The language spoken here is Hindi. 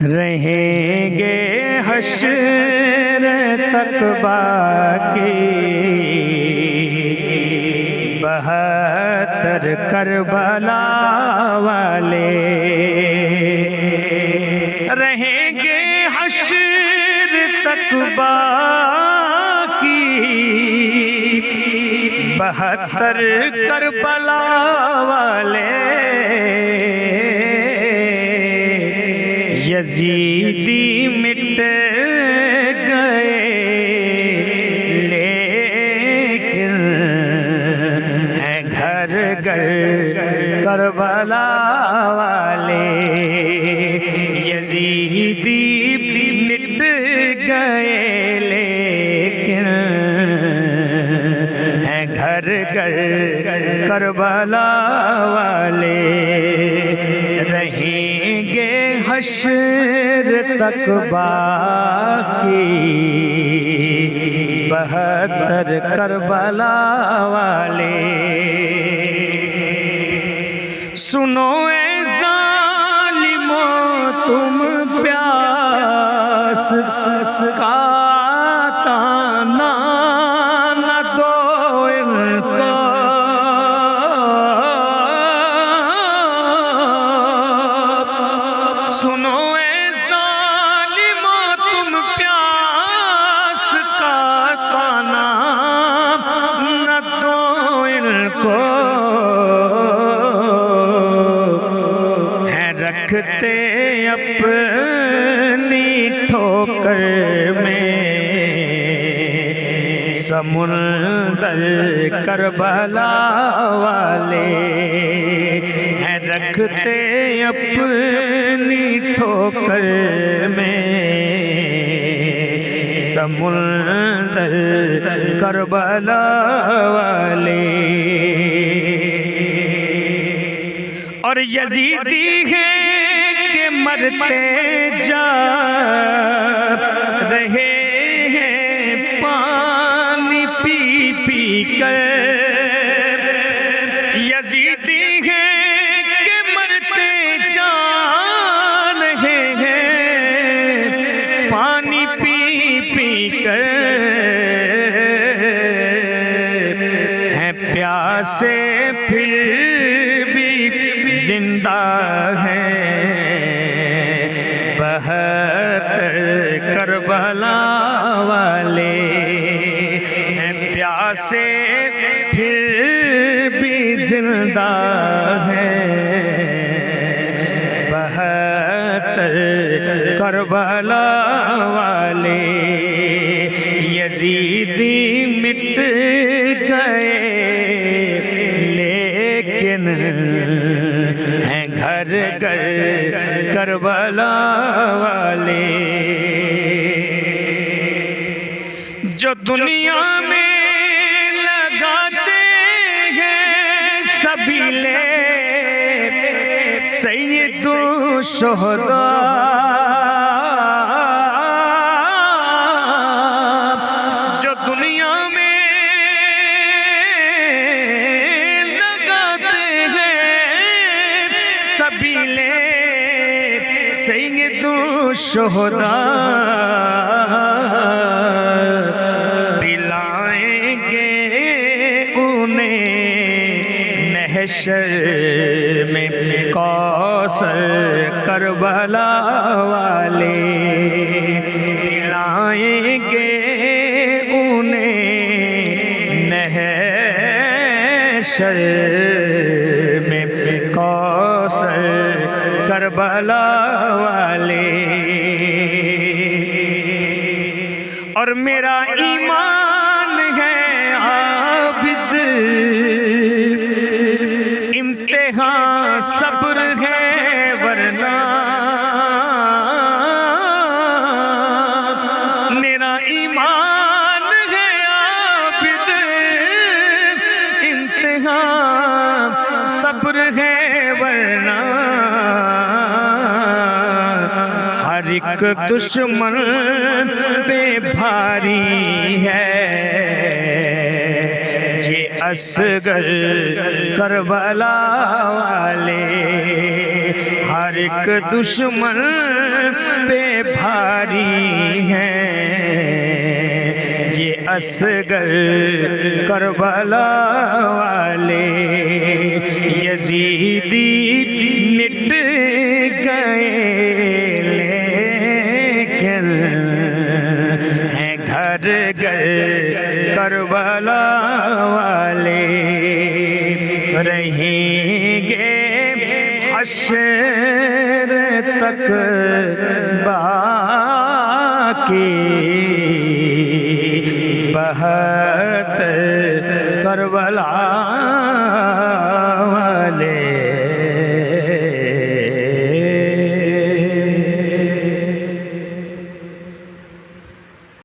रहेंगे हश्र तक बाकी 72 करबला वाले। रहेंगे हश्र तक बाकी 72 करबला वाले। यजीदी मिट गए लेकिन है घर घर करबला वाले। यजीदी मिट गए लेकिन है घर घर करबला वाले। रहेंगे हश्र तक बाकी 72 करबला वाले। सुनो ए ज़ालिमो तुम प्यास का ताना न दो इनको। सुनो ए ज़ालिमो तुम प्यास का ताना न दो इनको। है रखते अपनी ठोकर में समुंदर करबला वाले। है रखते अपनी ठोकर में समुंदर करबला वाले। और यजीदी है कि मरते जा रहे हैं पानी पी पी कर। यजीदी है कि मरते जा रहे हैं पानी पी पी कर। है प्यासे फिर जिंदा है 72 करबला वाले। हैं प्यासे फिर भी जिंदा है 72 करबला वाले। यजीदी मिट गए लेकिन हैं घर घर करबला वाले। जो दुनिया में लगाते हैं सबीले सैयदो शुहदा। जो दुनिया में सबीले सैयदो शुहदा पिलाएंगे उन्हें महशर में कौसर करबला वाले। पिलाएंगे उन्हें महशर में कौसर करबला वाले। और मेरा ईमान है आबिद इम्तिहान सब्र है वरना। मेरा ईमान है आबिद इम्तिहान सब्र है वरना। हर एक दुश्मन पे भारी है ये असगर करबला वाले, हर एक दुश्मन पे भारी है ये असगर करबला वाले। यजीदी मिट गए लेकिन हैं घर घर करबला वाले, रहेंगे हश्र तक बाकी 72 करबला